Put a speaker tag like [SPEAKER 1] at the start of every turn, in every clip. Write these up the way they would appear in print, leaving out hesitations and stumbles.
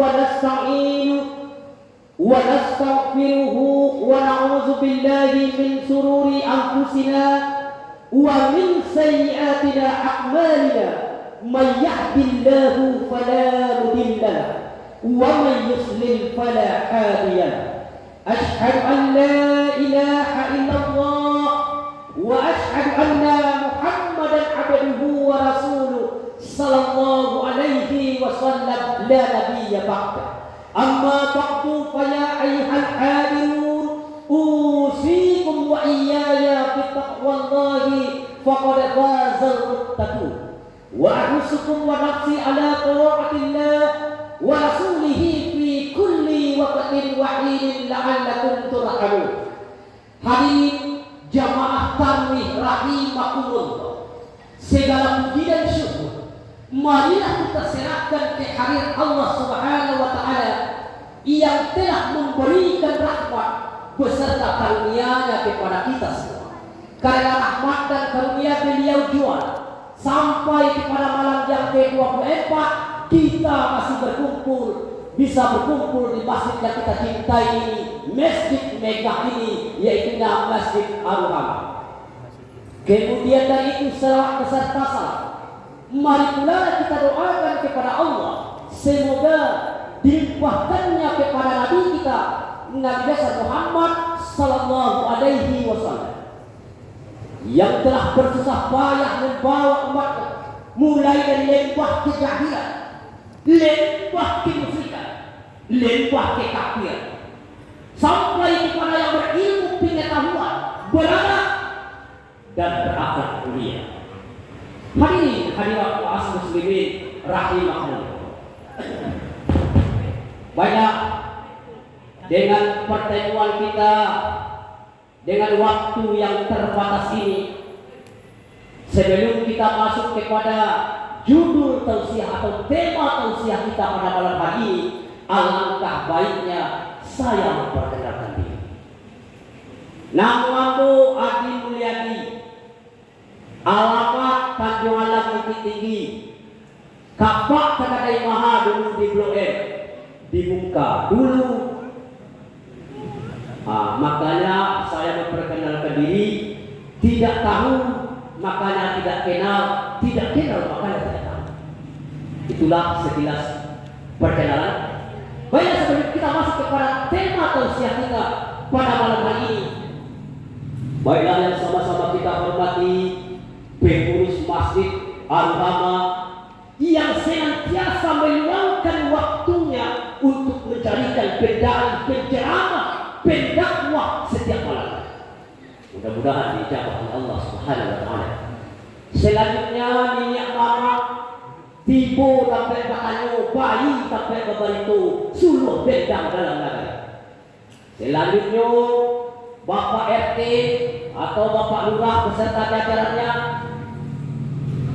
[SPEAKER 1] ونستعينه ونستغفره ونعوذ بالله من شرور أنفسنا ومن سيئات أعمالنا من يهد الله فلا مضل له ومن يضلل فلا هادي له أشهد أن لا إله إلا الله وأشهد أن محمدا عبده ورسوله صلى الله عليه وسلم لا نبي بعده أما بعد فيا أيها الحاضرون أوصيكم وإياي بتقوى الله فقد فاز المتقون وأحثكم ونفسي على طاعة الله ورسوله في كل وقت وحين لعلكم ترحمون. Hadirin jamaah tarawih rahimakumullah, segala puji dan syukur marilah kita serahkan ke hadirat Allah Subhanahu wa taala yang telah memberikan rahmat beserta karunia-Nya kepada kita semua. Karena rahmat dan karunia beliau jual sampai kepada malam yang ke-24 kita masih bisa berkumpul di masjid yang kita cintai ini, Masjid Megah ini, yaitu Masjid Ar-Rahmah. Kemudian dari itu selawat beserta salam, mari pula kita doakan kepada Allah semoga dilimpahkannya kepada Nabi kita Nabi besar Muhammad sallallahu alaihi wasallam yang telah bersusah payah membawa umat mulai dari lembah kejahilan, lembah kemusyrikan, lembah kekafiran sampai kepada yang berilmu pengetahuan, beranak dan berakhlak mulia. Hadirin hadirat wa'as muslimin rahimahullah. Banyak dengan pertemuan kita dengan waktu yang terbatas ini, sebelum kita masuk kepada judul tausiah atau tema tausiah kita pada malam hari ini, alangkah baiknya saya memperkenalkan diri. Namaku Adi Mulyadi, alamat Tanjung Alam Bukit Tinggi, Kapak Kadai Maha dulu di Blok M, dibuka dulu. Makanya saya memperkenalkan diri, tidak tahu makanya tidak kenal, tidak kenal makanya tidak tahu. Itulah sekilas perkenalan. Baiklah, sebelum kita masuk kepada tema tausiah kita pada malam hari ini, baiklah yang sama-sama kita hormati pengurus Masjid Ar-Rahmah yang senantiasa meluangkan waktunya untuk mencarikan penceramah, pendakwah setiap malam. Mudah-mudahan dijawab oleh Allah Subhanahu wa taala. Selanjutnya minyak mama tibo sampai bakanyo, bayi sampai babarito, suluh bendang dalam negeri. Selanjutnya Bapak RT atau Bapak Lurah beserta jajarannya,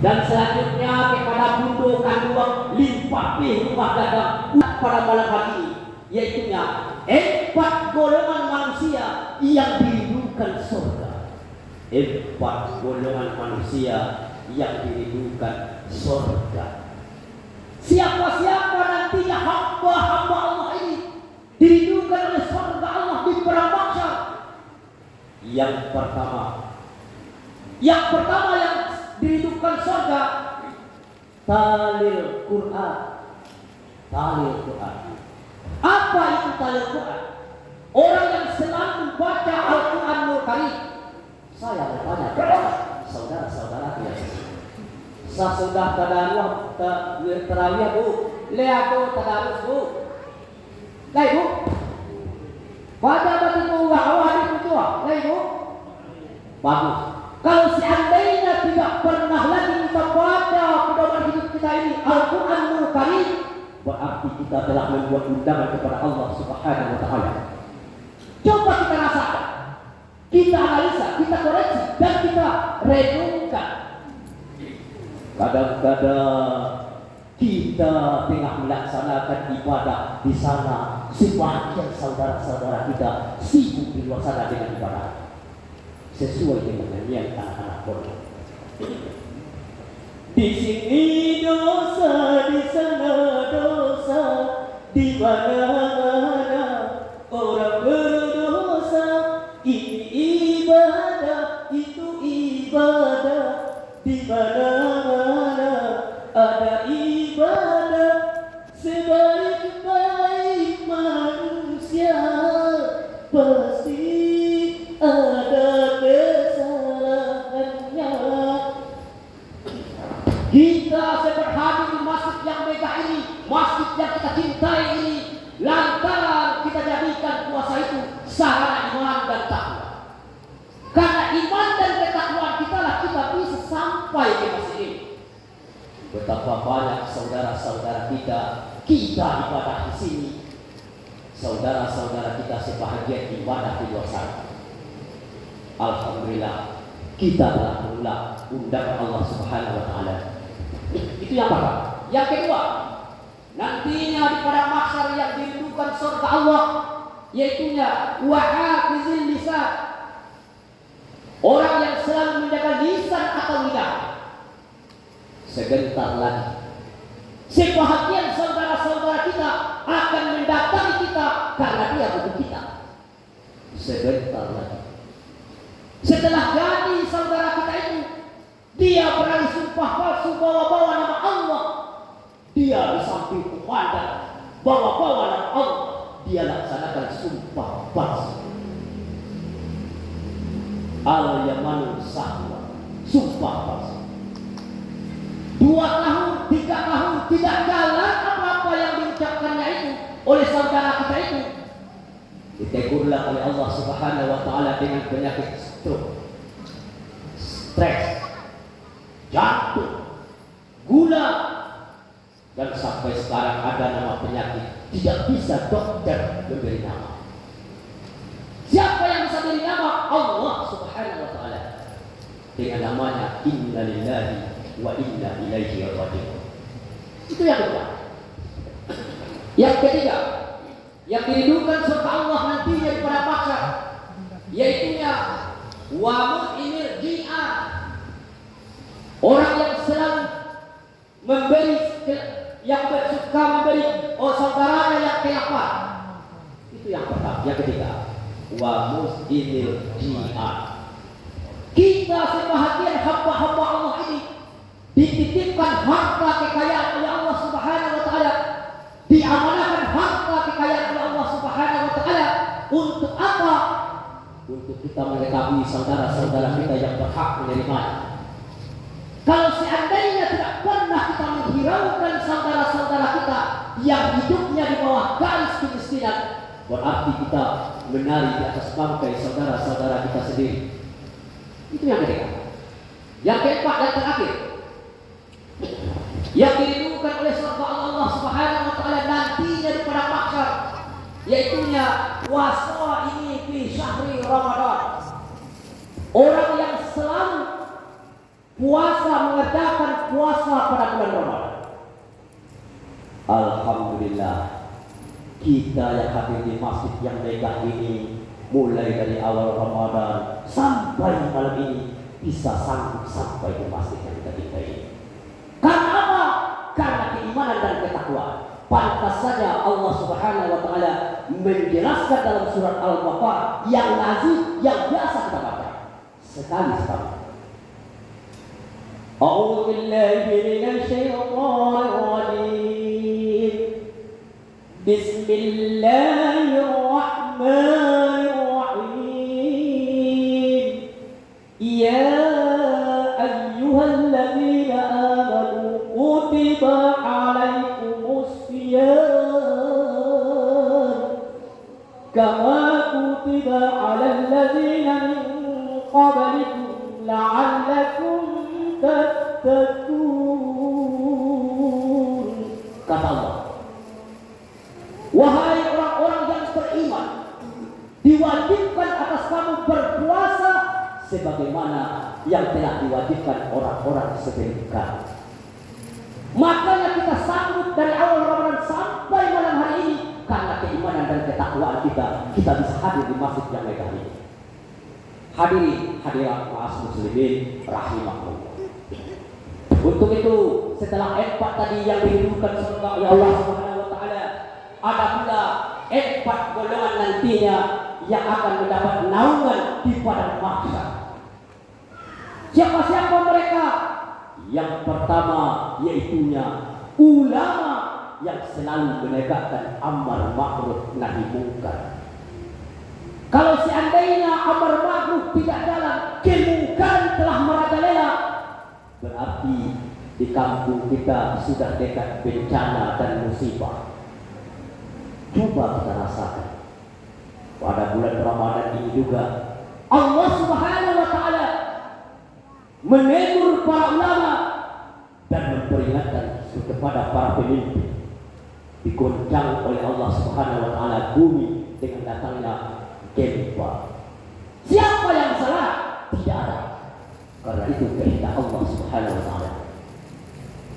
[SPEAKER 1] dan selanjutnya kepada Bundo Kanduang limpah rumah dagang pada malam hari ini, yaitu 4 golongan manusia yang dirindukan surga. 4 golongan manusia yang dirindukan surga. Siapa-siapa nantinya hamba-hamba Allah ini dirindukan oleh surga Allah di perang mahsyar. Yang pertama yang dirindukan surga, talil Quran. Apa itu talil Quran? Orang yang selalu membaca Al-Quranul Karim. Saya bertanya kepada saudara-saudara yang sudah terawih bu, lihat bu, tadarus bu, lihat bu, baca batimu wahwahdi kutuah, lihat bu, bagus. Kalau seandainya tidak pernah lagi kita baca pedoman hidup kita ini Al-Quranul Karim, berarti kita telah membuat undangan kepada Allah Subhanahu wa taala. Coba kita rasakan, kita analisa, kita koreksi, dan kita renungkan. Kadang-kadang kita tengah melaksanakan ibadah di sana, sebagian saudara-saudara kita sibuk di luar sana dengan ibadah sesuai dengan nyanyian anak-anak Quran. Di sini dosa, di sana dosa, di mana-mana orang berdosa. Ini ibadah, itu ibadah, di mana-mana ada ibadah. Sebaik-baik manusia pasti ada kesalahannya. Kita sedang hadir di masjid yang megah ini, masjid yang kita cintai ini, lantaran kita jadikan puasa itu sarana iman dan takwa. Karena iman dan ketakwaan kita lah kita bisa sampai ke masjid ini. Betapa banyak saudara-saudara kita ibadah di sini. Saudara-saudara kita sebahagian ibadah di luar sana. Alhamdulillah kita telah menolak undangan Allah Subhanahu wa taala. Itu yang pertama. Yang kedua, nantinya di padang mahsyar yang dirindukan surga Allah, yaitunya wahafizil lisan. Orang yang selalu menjaga lisan atau lidah. Sebentar lagi sebahagian saudara-saudara kita akan mendatangi kita karena dia butuh kita. Sebentar lagi setelah jadi saudara kita itu, dia berani sumpah palsu bawa-bawa nama Allah. Dia di samping komandan bawa-bawa nama Allah, dia laksanakan sumpah palsu. Al-yamanul sahwa, sumpah palsu. 2 tahun, 3 tahun tidak jalan apa-apa yang diucapkannya itu oleh saudara kita itu. Ditegurlah oleh Allah Subhanahu wa taala dengan penyakit stroke, stres, jantung, gula, dan sampai sekarang ada nama penyakit tidak bisa dokter memberi nama. Siapa yang bisa beri nama? Allah Subhanahu wa taala. Dengan namanya Inna lillahi wa inna ilaihi raji'un. Itu yang kedua. Yang ketiga, yang dirindukan surga Allah nantinya di padang mahsyar, yaitunya wa mu'minil ji'ah. Orang yang selalu memberi, yang suka memberi saudaranya yang kelaparan. Itu yang pertama. Yang ketiga, wa mu'minil ji'ah. Kita sebahagian hamba-hamba Allah ini dititipkan harta kekayaan oleh Allah Subhanahu wa taala, diamanahkan harta kekayaan oleh Allah Subhanahu wa taala untuk apa? Untuk kita mengetahui saudara-saudara kita yang berhak menerimanya. Kalau seandainya tidak pernah kita menghiraukan saudara-saudara kita yang hidupnya di bawah garis kemiskinan, berarti kita menari di atas bangkai saudara-saudara kita sendiri. Itu yang ketiga. Yang keempat dan terakhir, yang dirindukan oleh surga Allah Subhanahu wa taala nantinya di padang mahsyar, yaitunya wasaimi fi syahri Ramadan. Orang yang selalu puasa, mengerjakan puasa pada bulan Ramadan. Alhamdulillah kita yang hadir di masjid yang megah ini, mulai dari awal Ramadan sampai malam ini bisa sanggup sampai ke masjid yang kita cintai. Karena apa? Karena keimanan dan ketakwaan. Pantas saja Allah Subhanahu wa taala menjelaskan dalam surat Al-Baqarah yang lazim, yang biasa kita baca sekali-sekali. A'udzu billahi minasy syaithanir rajim. Bismillahirrahmanirrahim. Ya ayyuhalladzina amanu kutiba alaikumus siyam kama kutiba alal ladzina min qablikum la'allakum tattaqun. Kata Allah, wahai orang-orang yang beriman, diwajibkan atas kamu berpuasa sebagaimana yang telah diwajibkan orang-orang sebelum kamu. Makanya kita sambut dari awal Ramadan sampai malam hari ini karena keimanan dan ketakwaan kita bisa hadir di masjid yang megah ini. Hadirin hadirat ma'as muslimin rahimakumullah. Untuk itu setelah empat tadi yang dirindukan surga oleh Allah Subhanahu wa taala, empat golongan nantinya yang akan mendapat naungan di padang mahsyar. Siapa-siapa mereka? Yang pertama yaitunya ulama yang selalu menegakkan amar ma'ruf nahi munkar. Kalau seandainya amar ma'ruf tidak jalan, kemungkaran telah merajalela, berarti di kampung kita sudah dekat bencana dan musibah. Coba kita rasakan pada bulan Ramadan ini juga Allah Subhanahu wa taala menegur para ulama dan memperingatkan kepada para pemimpin. Digoncang oleh Allah Subhanahu wa taala bumi dengan datangnya gempa. Siapa yang salah? Tidak ada. Karena itu kehendak Allah Subhanahu wa taala.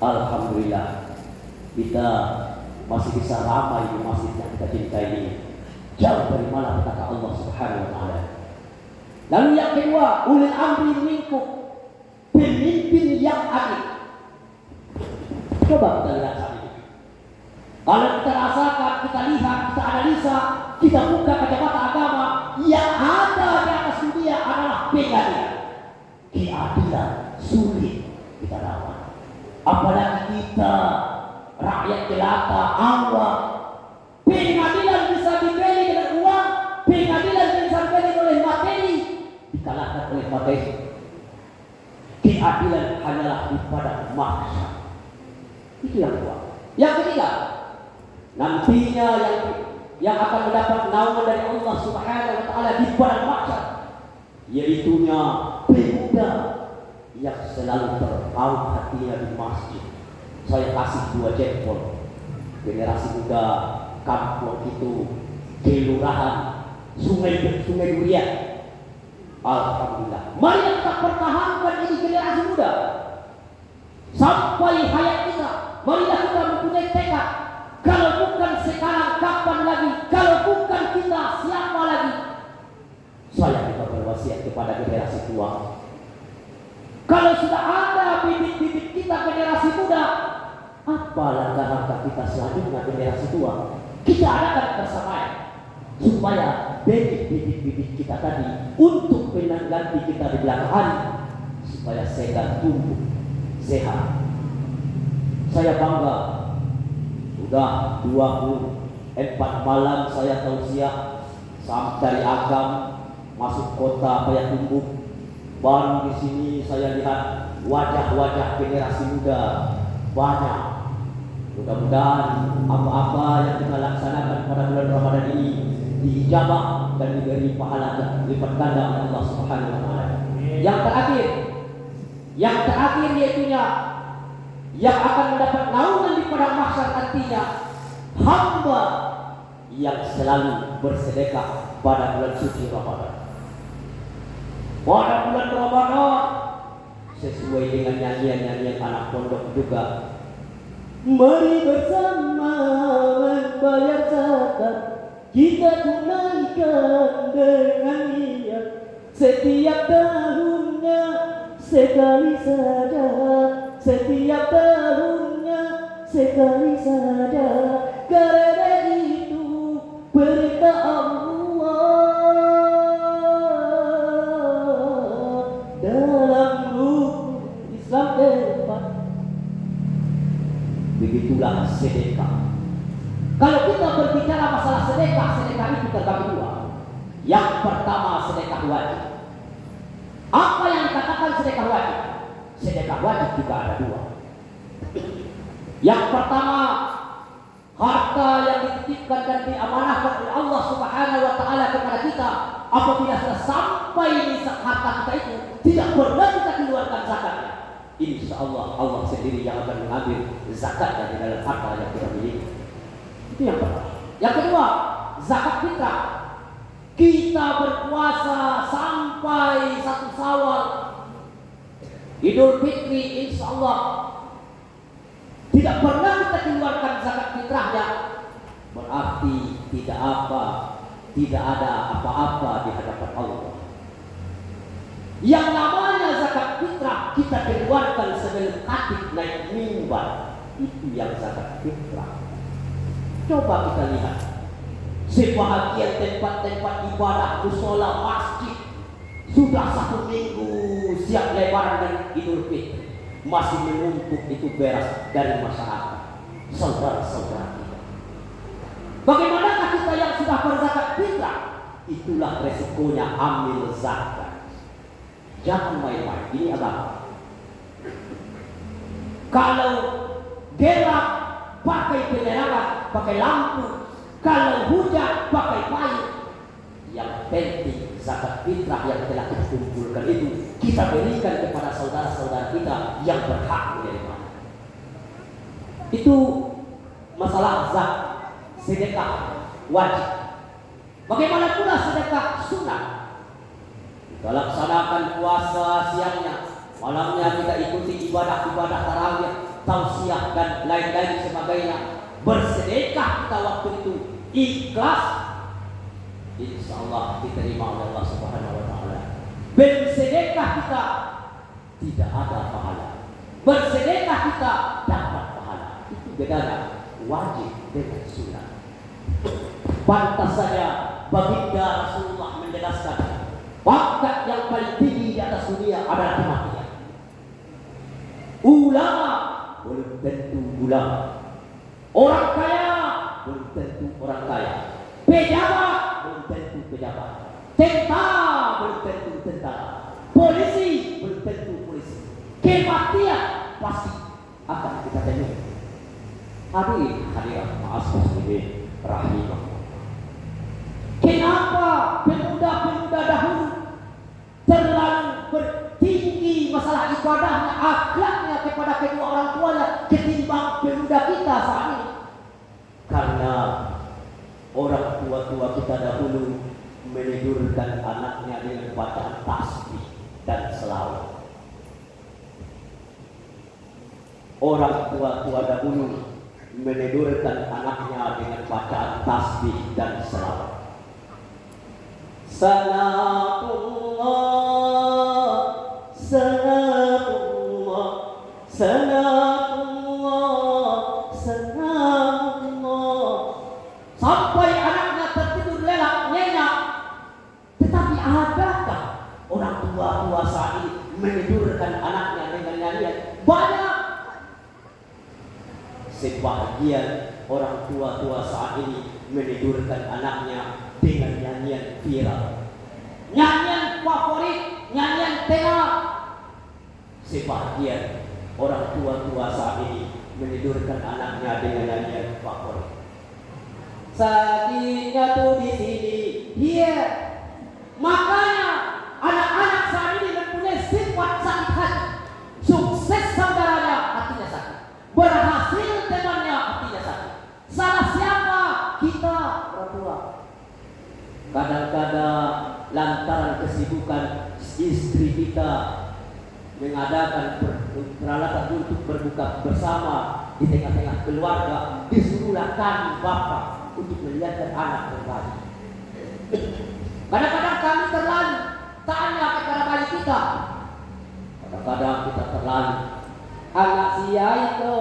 [SPEAKER 1] Alhamdulillah kita masih bisa ramai di masjid yang kita cintai ini. Jauh dari malapetaka Allah Subhanahu wa taala. Lalu yang kedua, ulil amri minkum, pemimpin yang adil. Coba kita lihat saat ini. Kalau kita rasakan, kita lihat, kita analisa, kita buka kacamata agama, yang ada di atas dunia adalah pengadilan. Keadilan sulit kita dapat. Apalagi kita rakyat jelata, awam. Pengadilan bisa dibeli dengan uang, pengadilan bisa dibeli oleh materi, dikalahkan oleh materi. Keadilan hanyalah di padang mahsyar. Itu yang kedua. Yang ketiga, nantinya yang akan mendapat naungan dari Allah Subhanahu wa taala di padang mahsyar, yaitunya pemuda yang selalu terpaut hatinya di masjid. Saya kasih 2 jempol. Generasi muda kampung itu, kelurahan, sungai Durian. Alhamdulillah. Mari kita pertahankan ini generasi muda sampai hayat kita. Marilah kita mempunyai tekad. Kalau bukan sekarang, kapan lagi? Kalau bukan kita, siapa lagi? Saya juga berwasiat kepada generasi tua. Kalau sudah ada bibit-bibit kita generasi muda, apa langkah-langkah kita selanjutnya generasi tua? Kita adakan persamaan supaya bibit-bibit kita tadi untuk menanggapi kita di belakang hari, supaya segar tumbuh sehat. Saya bangga sudah 24 malam saya tausiah dari Agam masuk kota Payakumbuh. Baru di sini saya lihat wajah-wajah generasi muda banyak. Mudah-mudahan apa-apa yang kita laksanakan pada bulan Ramadan ini diijabah dan diberi pahala lipat ganda oleh Allah Subhanahu wa taala. Yang terakhir yaitunya yang akan mendapat naungan di padang mahsyar nantinya, hamba yang selalu bersedekah pada bulan suci Ramadan. Pada bulan Ramadan sesuai dengan nyanyian-nyanyian anak pondok juga. Mari bersama membayar zakat, kita tunaikan dengan niat. Setiap tahunnya sekali saja, setiap tahunnya sekali saja. Karena itu perintah Allah dalam rukun Islam keempat. Begitulah sedekah. Kalau kita berbicara masalah sedekah, sedekah itu terbagi 2. Yang pertama sedekah wajib. Apa yang dikatakan sedekah wajib? Sedekah wajib juga ada 2. Yang pertama, harta yang dititipkan dan diamanahkan oleh Allah Subhanahu wa taala kepada kita, apabila sudah sampai di harta kita itu tidak pernah kita keluarkan zakatnya, insya Allah Allah sendiri yang akan mengambil zakat dari dalam harta yang kita miliki. Itu yang pertama. Yang kedua, zakat fitrah. Kita berpuasa sampai 1 Syawal, Idul Fitri, insya Allah tidak pernah kita keluarkan zakat fitrahnya, berarti tidak ada apa-apa di hadapan Allah. Yang namanya zakat fitrah kita keluarkan sebelum khatib naik mimbar, itu yang zakat fitrah. Coba kita lihat Sebahagian tempat-tempat ibadah, musola, masjid sudah 1 minggu siap Lebaran dan Idul Fitri masih menuntut itu beras dari masyarakat. Saudara-saudara kita, bagaimanakah kita yang sudah berzakat fitrah? Itulah resikonya ambil zakat. Jangan main-main, ini agama. Kalau gelap pakai penerangan, pakai lampu. Kalau hujan pakai payung. Yang penting zakat fitrah yang telah kita kumpulkan itu kita berikan kepada saudara-saudara kita yang berhak menerima. Itu masalah zakat, sedekah wajib. Bagaimana pula sedekah sunnah? Kita laksanakan puasa siangnya, malamnya kita ikuti ibadah-ibadah tarawih, tausiah dan lain-lain sebagainya. Bersedekah kita waktu itu ikhlas, insya Allah diterima oleh Allah Subhanahu wa Ta'ala. Bersedekah kita tidak ada pahala, bersedekah kita dapat pahala. Itu bedanya wajib dengan sunnah. Pantas saja baginda Rasulullah menjelaskan pangkat yang paling tinggi di atas dunia adalah kematian. Ulama belum tentu ulama, orang kaya belum tentu orang kaya, pejabat belum tentu pejabat, tentara belum tentu tentara, polisi belum tentu polisi. Kematian pasti akan kita temui. Hadirin maaf muslimin rahimah. Kenapa pemuda-pemuda dahulu terlalu bertinggi masalah ibadahnya, akhlaknya kepada kedua orang tuanya ketimbang pemuda kita saat ini? Karena orang tua-tua kita dahulu menidurkan anaknya dengan bacaan tasbih dan selawat. Orang tua-tua dahulu menidurkan anaknya dengan bacaan tasbih dan selawat. Salatullah, salatullah, salatullah, salatullah. Sampai anaknya tertidur lelap nyenyak. Tetapi adakah orang tua-tua saat ini menidurkan anaknya dengan nyanyian? Banyak. Sebahagian orang tua-tua saat ini menidurkan anaknya dengan nyanyian viral, nyanyian favorit, nyanyian tenar. Sebahagian orang tua-tua saat ini menidurkan anaknya dengan nyanyian favorit. Sakitnya tuh di sini, dia. Makanya anak-anak saat ini mempunyai sifat sakit hati. Sukses saudaranya, hatinya sakit. Berhasil temannya, hatinya sakit. Salah siapa? Kita orang tua. Kadang-kadang lantaran kesibukan istri kita mengadakan peralatan untuk berbuka bersama di tengah-tengah keluarga, disuruhlah kami bapak untuk melihatkan anak berbagi. Kadang-kadang kami terlalu tanya kepada bayi kita. Kadang-kadang kita terlalu anak sia itu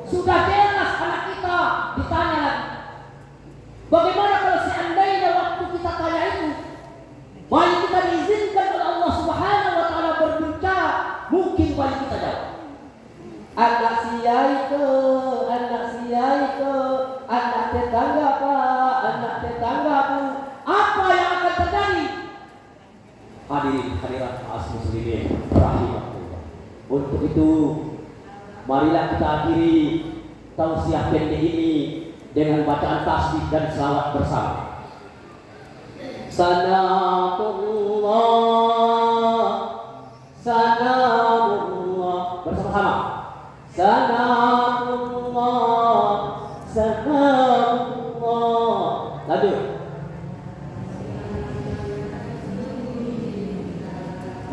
[SPEAKER 1] sudah jelas anak kita ditanya lagi. Bagaimana kalau seandainya waktu kita tanya itu bayi kita diizinkan oleh Allah Subhanahu wa Ta'ala berbicara, mungkin bayi kita jawab anak sia itu, anak tetangga pak, anak tetangga bu. Apa yang akan terjadi? Hadirat muslimin rahimahullah. Untuk itu marilah kita akhiri tausiah pendek ini dengan bacaan tasbih dan selawat bersama. Sanatullah, sanatullah, bersama-sama. Sanatullah, sanatullah. Lanjut.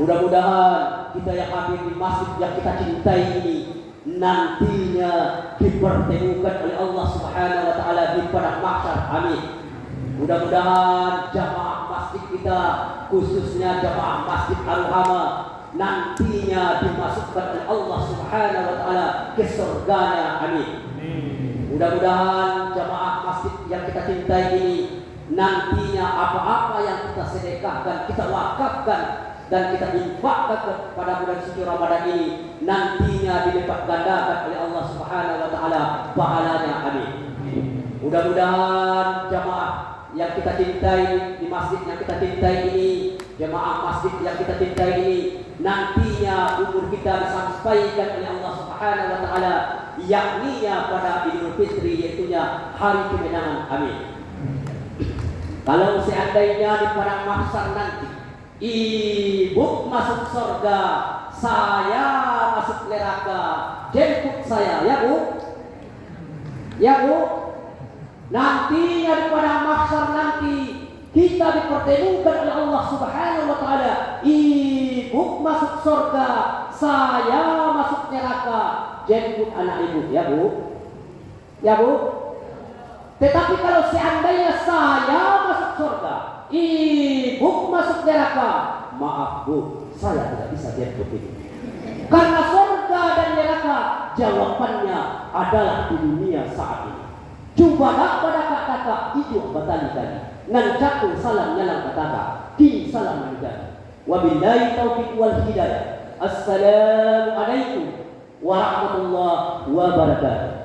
[SPEAKER 1] Mudah-mudahan kita yang hadir di masjid yang kita cintai ini nantinya dipertemukan oleh Allah Subhanahu wa Ta'ala di padang mahsyar. Amin. Mudah-mudahan jamaah masjid kita, khususnya jamaah Masjid Al-Hama, nantinya dimasukkan oleh Allah Subhanahu wa Ta'ala ke surganya. Amin. Mudah-mudahan jamaah masjid cintai ini, nantinya apa-apa yang kita sedekahkan, kita wakafkan dan kita infakkan kepada bulan suci Ramadan ini, nantinya dilipat gandakan oleh Allah Subhanahu wa taala pahalanya. Amin. Mudah-mudahan jamaah yang kita cintai di masjid yang kita cintai ini, jemaah masjid yang kita cintai ini, nantinya umur kita disampaikan oleh Allah Subhanahu wa taala, yakninya pada Idul Fitri, yaitunya hari kemenangan. Amin. Kalau seandainya di padang mahsyar nanti ibu masuk surga, saya masuk neraka, jemput saya ya Bu. Ya Bu. Nantinya di padang mahsyar nanti kita dipertemukan oleh Allah Subhanahu wa taala. Ibu masuk surga, saya masuk neraka, jemput anak ibu ya Bu. Ya Bu. Tetapi kalau seandainya saya masuk surga, ibu masuk neraka, maaf Bu, saya tidak bisa jemput ibu. Karena surga dan neraka jawabannya adalah di dunia saat ini. Coba pada kata hidup batali-tali nan cakul salam nyalang kata kini salam menjadi. Wabillahi taufiq wal hidayah. Assalamualaikum warahmatullahi wabarakatuh.